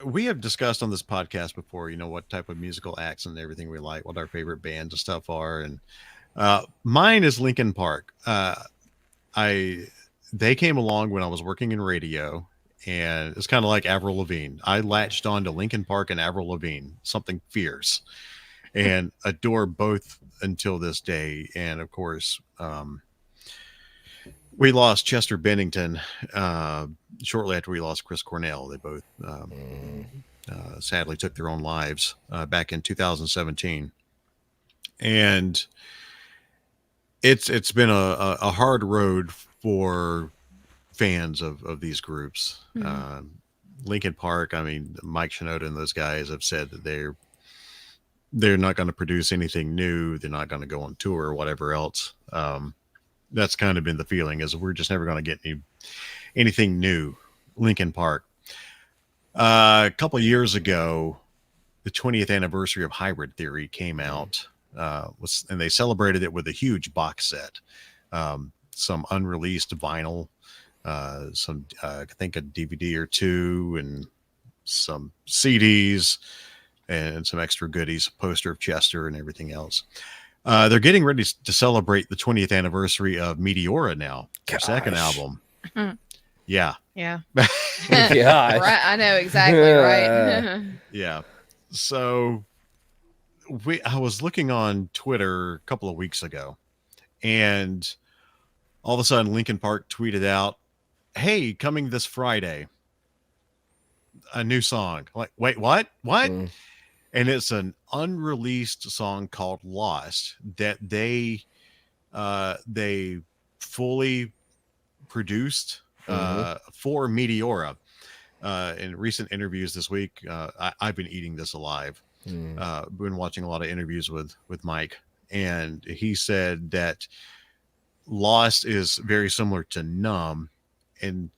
We have discussed on this podcast before, what type of musical acts and everything we like, what our favorite bands and stuff are, and mine is Linkin Park. I They came along when I was working in radio, and it's kind of like Avril Lavigne. I latched on to Linkin Park and Avril Lavigne, something fierce, and adore both until this day. And of course, we lost Chester Bennington shortly after we lost Chris Cornell. They both sadly took their own lives back in 2017, and it's been a hard road for fans of these groups. Linkin Park, I mean, Mike Shinoda and those guys have said that they're not going to produce anything new. They're not going to go on tour or whatever else. That's kind of been the feeling, is we're just never going to get anything new. Linkin Park. A couple of years ago, the 20th anniversary of Hybrid Theory came out, and they celebrated it with a huge box set, some unreleased vinyl, some I think a DVD or two, and some CDs, and some extra goodies, a poster of Chester and everything else. They're getting ready to celebrate the 20th anniversary of Meteora now, their second album. Yeah. Yeah. Gosh. Right. I know exactly right. Yeah. So I was looking on Twitter a couple of weeks ago, and all of a sudden Linkin Park tweeted out, "Hey, coming this Friday, a new song." Like, wait, what? And it's an unreleased song called Lost that they fully produced for Meteora. In recent interviews this week, I've been eating this alive. Been watching a lot of interviews with Mike, and he said that Lost is very similar to Numb, and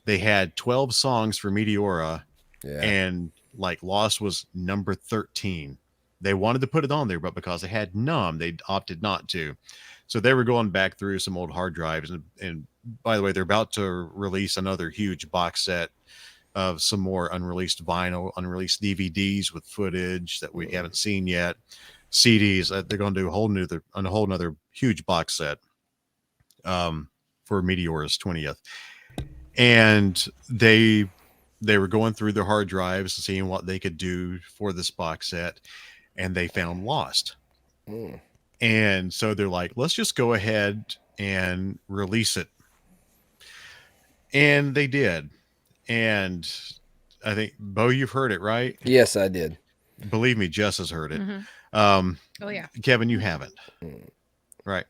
they had 12 songs for Meteora, and like Lost was number 13. They wanted to put it on there, but because they had Numb, they opted not to. So they were going back through some old hard drives, and by the way, they're about to release another huge box set of some more unreleased vinyl, unreleased DVDs with footage that we haven't seen yet, CDs. They're going to do a whole nother huge box set for Meteora's 20th, and they were going through their hard drives and seeing what they could do for this box set, and they found Lost. And so they're like, let's just go ahead and release it. And they did. And I think, Bo, you've heard it, right? Yes, I did. Believe me, Jess has heard it. Oh, yeah. Kevin, you haven't. Right.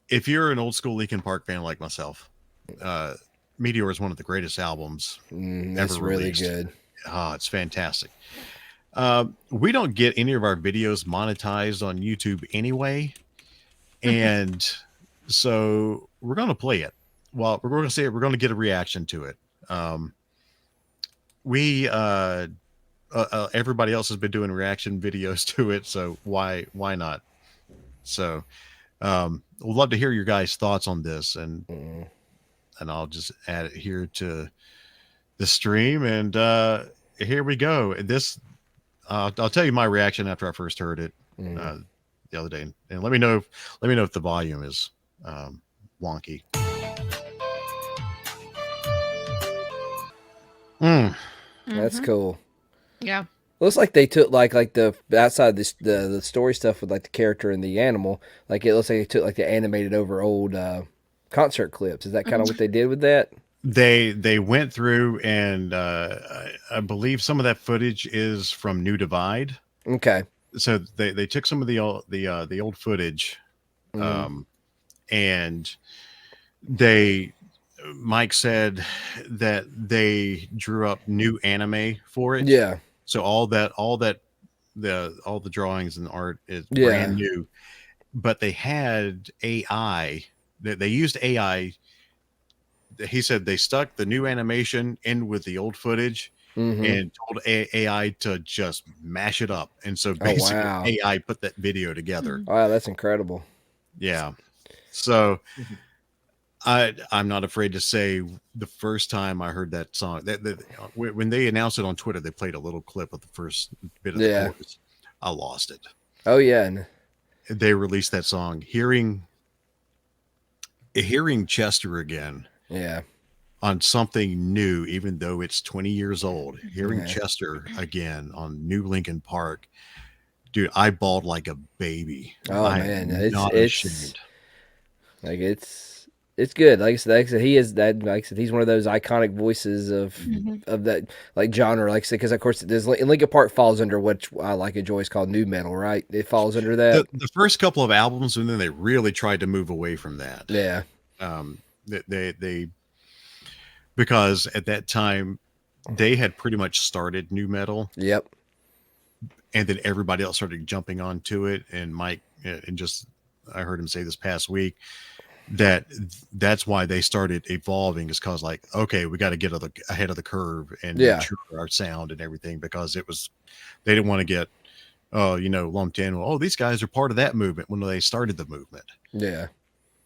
If you're an old school Linkin Park fan like myself, Meteor is one of the greatest albums ever released. Really good. Oh, it's fantastic. We don't get any of our videos monetized on YouTube anyway. And so we're going to play it. Well, we're going to say it. We're going to get a reaction to it. Everybody else has been doing reaction videos to it, so why not? So we'd love to hear your guys' thoughts on this, and I'll just add it here to the stream, and here we go. This I'll tell you my reaction after I first heard it the other day, and let me know if the volume is wonky. That's cool. Yeah. Looks like they took like the outside this the story stuff with like the character and the animal. Like it looks like they took like the animated over old concert clips. Is that kind of what they did with that? They went through, and I believe some of that footage is from New Divide. Okay. So they took some of the old footage, and Mike said that they drew up new anime for it. Yeah. So all the drawings and art is brand new, but they had AI. They used AI. He said they stuck the new animation in with the old footage and told AI to just mash it up. And so basically AI put that video together. Wow, that's incredible. Yeah. So I'm not afraid to say the first time I heard that song, when they announced it on Twitter, they played a little clip of the first bit of the Yeah. chorus. I lost it. Oh yeah. And, They released that song, hearing Chester again yeah. on something new, even though it's 20 years old. Hearing Yeah. Chester again on New Linkin Park, dude, I bawled like a baby. Oh I man, am not it's ashamed. like it's good. Like I said, he is that. Like I said, he's one of those iconic voices Hmm. of that like genre. Like I said, because of course, there's Linkin Park falls under what I like enjoy is called new metal, right? It falls under that. The first couple of albums, and then they really tried to move away from that. Yeah. They because at that time they had pretty much started new metal, Yep. and then everybody else started jumping onto it. And Mike, and just I heard him say this past week that that's why they started evolving, is because like, okay, we got to get ahead of the curve and Yeah. mature our sound and everything, because they didn't want to get lumped in. Well, oh, these guys are part of that movement when they started the movement. Yeah.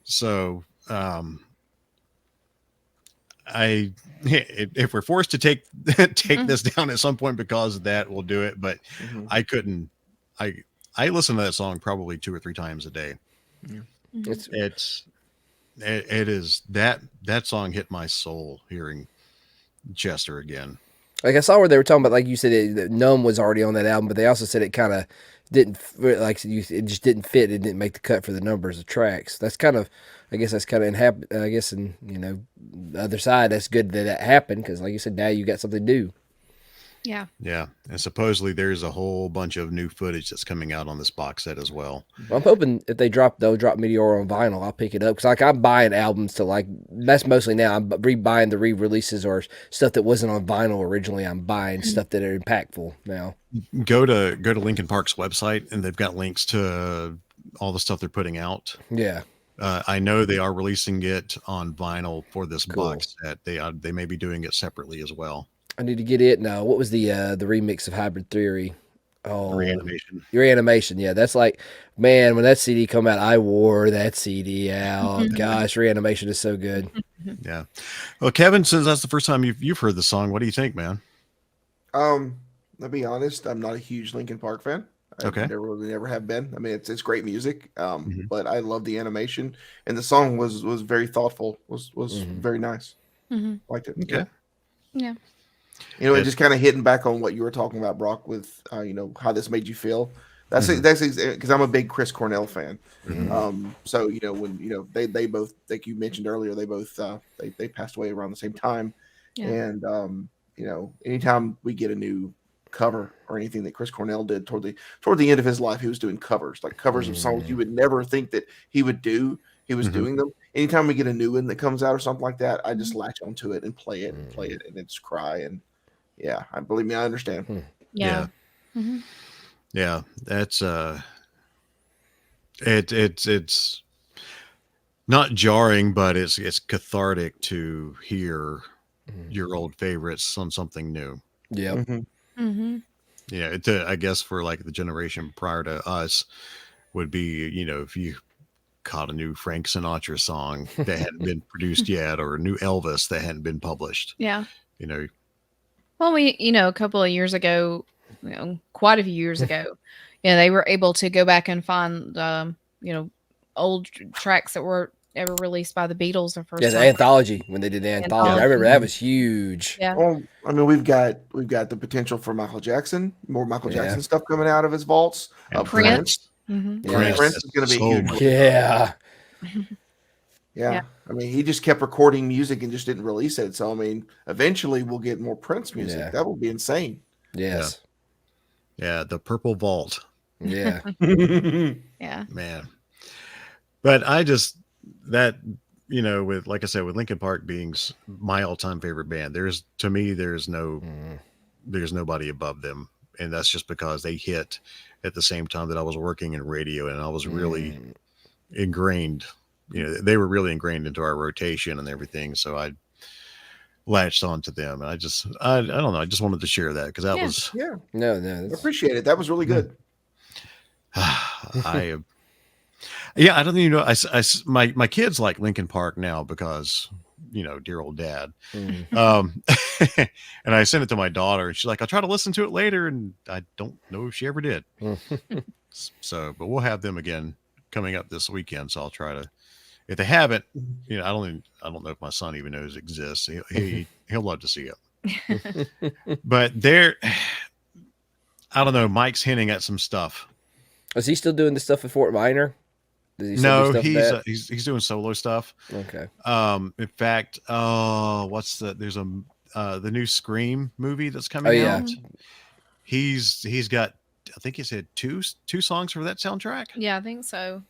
So I if we're forced to take this down at some point because of that, we'll do it. But Mhm. I couldn't. I I listen to that song probably 2 or 3 times a day. Yeah. It's It is that song hit my soul hearing Chester again. like I saw where they were talking about, like you said, that Numb was already on that album, but they also said it kind of didn't like it just didn't fit. It didn't make the cut for the numbers of tracks. That's kind of, I guess that's kind of I guess, and the other side, that's good that that happened because, like you said, now you got something new. Yeah. Yeah, and supposedly there's a whole bunch of new footage that's coming out on this box set as well. Well, I'm hoping if they'll drop Meteor on vinyl, I'll pick it up because like I'm buying albums to like that's mostly now I'm rebuying the re-releases or stuff that wasn't on vinyl originally. I'm buying stuff that are impactful now. Go to Linkin Park's website, and they've got links to all the stuff they're putting out. Yeah, I know they are releasing it on vinyl for this Cool. box set. They may be doing it separately as well. I need to get it now. What was the remix of Hybrid Theory? Oh, Reanimation. your animation, yeah. That's like, man, when that CD come out, I wore that CD out. Gosh, reanimation is so good. Yeah. Well, Kevin, since that's the first time you've heard the song, what do you think, man? I'll be honest, I'm not a huge Linkin Park fan. I Okay. never have been. I mean, it's great music, Mhm. but I love the animation, and the song was very thoughtful. Was Mhm. very nice. Hmm. Liked it. Okay. Yeah. You know, it It- just kind of hitting back on what you were talking about, Brock, with how this made you feel. That's Mhm. that's because I'm a big Chris Cornell fan. Mhm. So when they both, like you mentioned earlier, they both they passed away around the same time, Yeah. and anytime we get a new cover or anything that Chris Cornell did toward the end of his life, he was doing covers, like covers of songs you would never think that he would do. He was Mhm. doing them. Anytime we get a new one that comes out or something like that, I just Mhm. latch onto it and play it and play it and then just cry. And yeah, I believe me, I understand. Yeah. Hmm. Yeah. That's it's not jarring, but it's cathartic to hear your old favorites on something new. Yep. Mhm. Hmm. Yeah, I guess for like the generation prior to us would be, if you caught a new Frank Sinatra song that hadn't been produced yet, or a new Elvis that hadn't been published. Yeah. You know, Well, a couple of years ago, quite a few years ago, they were able to go back and find, old tracks that were ever released by the Beatles the Yeah, first the time. anthology when they did the anthology. I remember that was huge. Yeah. Well, I mean, we've got the potential for Michael Jackson, more Michael Yeah. Jackson stuff coming out of his vaults. And Prince. Hmm. Yeah. Prince, Prince is going to be so huge. much. Yeah. Yeah. Yeah. I mean, he just kept recording music and just didn't release it. So I mean, eventually we'll get more Prince music. Yeah. That will be insane. Yes. Yeah, the Purple Vault, Yeah. Yeah. man. But I just that with, like I said, with Linkin Park being my all-time favorite band, there's nobody above them, and that's just because they hit at the same time that I was working in radio, and I was really ingrained. They were really ingrained into our rotation and everything, so I latched onto them, and I don't know, I just wanted to share that because that Yeah. was Yeah. No, I that's, appreciate it. That was really good. I Yeah, I don't even know. My kids like Linkin Park now because dear old dad. Mm. And I sent it to my daughter, and she's like, "I'll try to listen to it later," and I don't know if she ever did. So, but we'll have them again coming up this weekend. So I'll try to. If they haven't, I don't know if my son even knows it exists. He'll love to see it. But I don't know. Mike's hinting at some stuff. Is he still doing the stuff at Fort Minor? Does he still No, do stuff with that? he's doing solo stuff. Okay. In fact, there's the new Scream movie that's Oh coming yeah. out. He's got, I think he said two songs for that soundtrack. Yeah, I think so.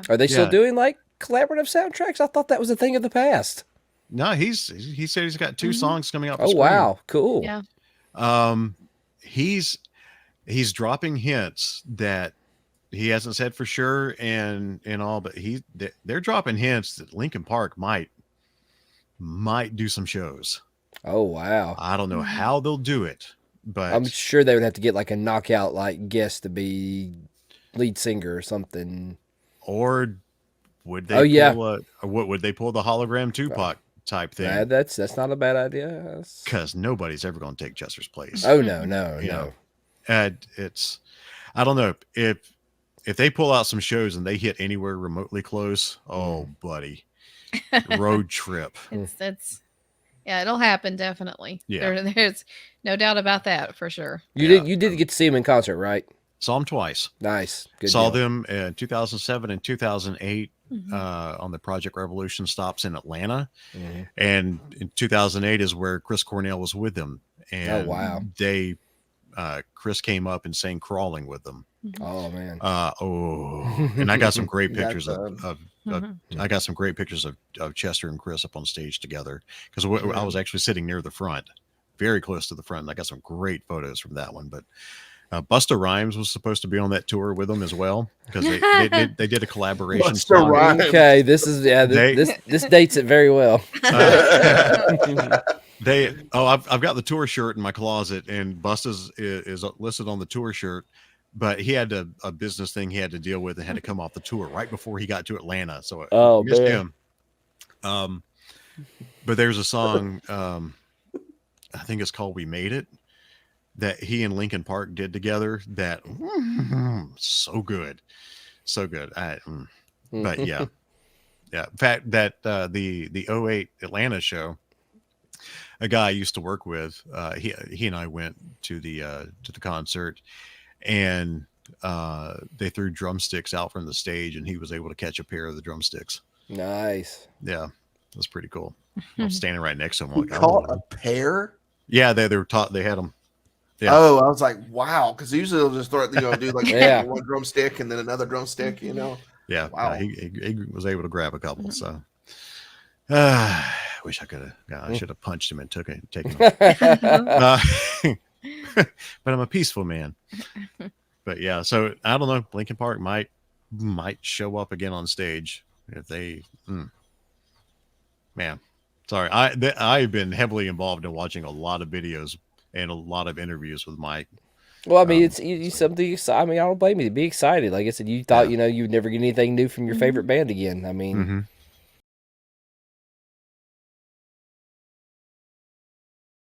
Are they still Yeah. doing like collaborative soundtracks? I thought that was a thing of the past. No, he said he's got 2 songs coming out. For Oh Scream. wow, cool. Yeah. He's dropping hints that he hasn't said for sure and all, but they're dropping hints that Linkin Park might do some shows. Oh wow. I don't know how they'll do it, but I'm sure they would have to get like a knockout like guest to be lead singer or something. or would they? Oh, yeah. What would they pull the hologram Tupac type thing? That's not a bad idea. Because nobody's ever going to take Chester's place. Oh no. You know. It's I don't know if they pull out some shows and they hit anywhere remotely close. Oh, buddy, road trip. It's it'll happen definitely. Yeah. There's no doubt about that for sure. You did get to see him in concert, right? Saw them twice. Nice. Good Saw deal. them in 2007 and 2008 on the Project Revolution stops in Atlanta. Mhm. And in 2008 is where Chris Cornell was with them. And wow. they Chris came up and sang Crawling with them. Oh man. And I got some great That's, pictures I got some great pictures of Chester and Chris up on stage together because I was actually sitting near the front, very close to the front. And I got some great photos from that one. But Busta Rhymes was supposed to be on that tour with them as well because they did a collaboration. Busta song. Rhymes. Okay, this is this dates it very well. I've got the tour shirt in my closet, and Busta's is listed on the tour shirt, but he had a business thing he had to deal with and had to come off the tour right before he got to Atlanta. So I missed him. But there's a song, I think it's called "We Made It," that he and Linkin Park did together. That so good. But yeah. In fact, that the 08 Atlanta show, a guy I used to work with, he and I went to the concert, and they threw drumsticks out from the stage, and he was able to catch a pair of the drumsticks. Nice. Yeah, it was pretty cool. I was standing right next to him. You Like, caught a pair? Yeah, they were taught. They had them. Yeah. Oh, I was like, wow, because usually they'll just throw it, do like Yeah. one drumstick and then another drumstick, Yeah, Wow. he was able to grab a couple. So, wish I could have. I should have punched him and taken him. But I'm a peaceful man. But yeah, so I don't know. Linkin Park might show up again on stage if they. Man, sorry. I've been heavily involved in watching a lot of videos and a lot of interviews with Mike. Well, I mean, it's something. I mean, I don't blame you. Be excited. Like I said, you thought you'd never get anything new from your favorite band again. I mean,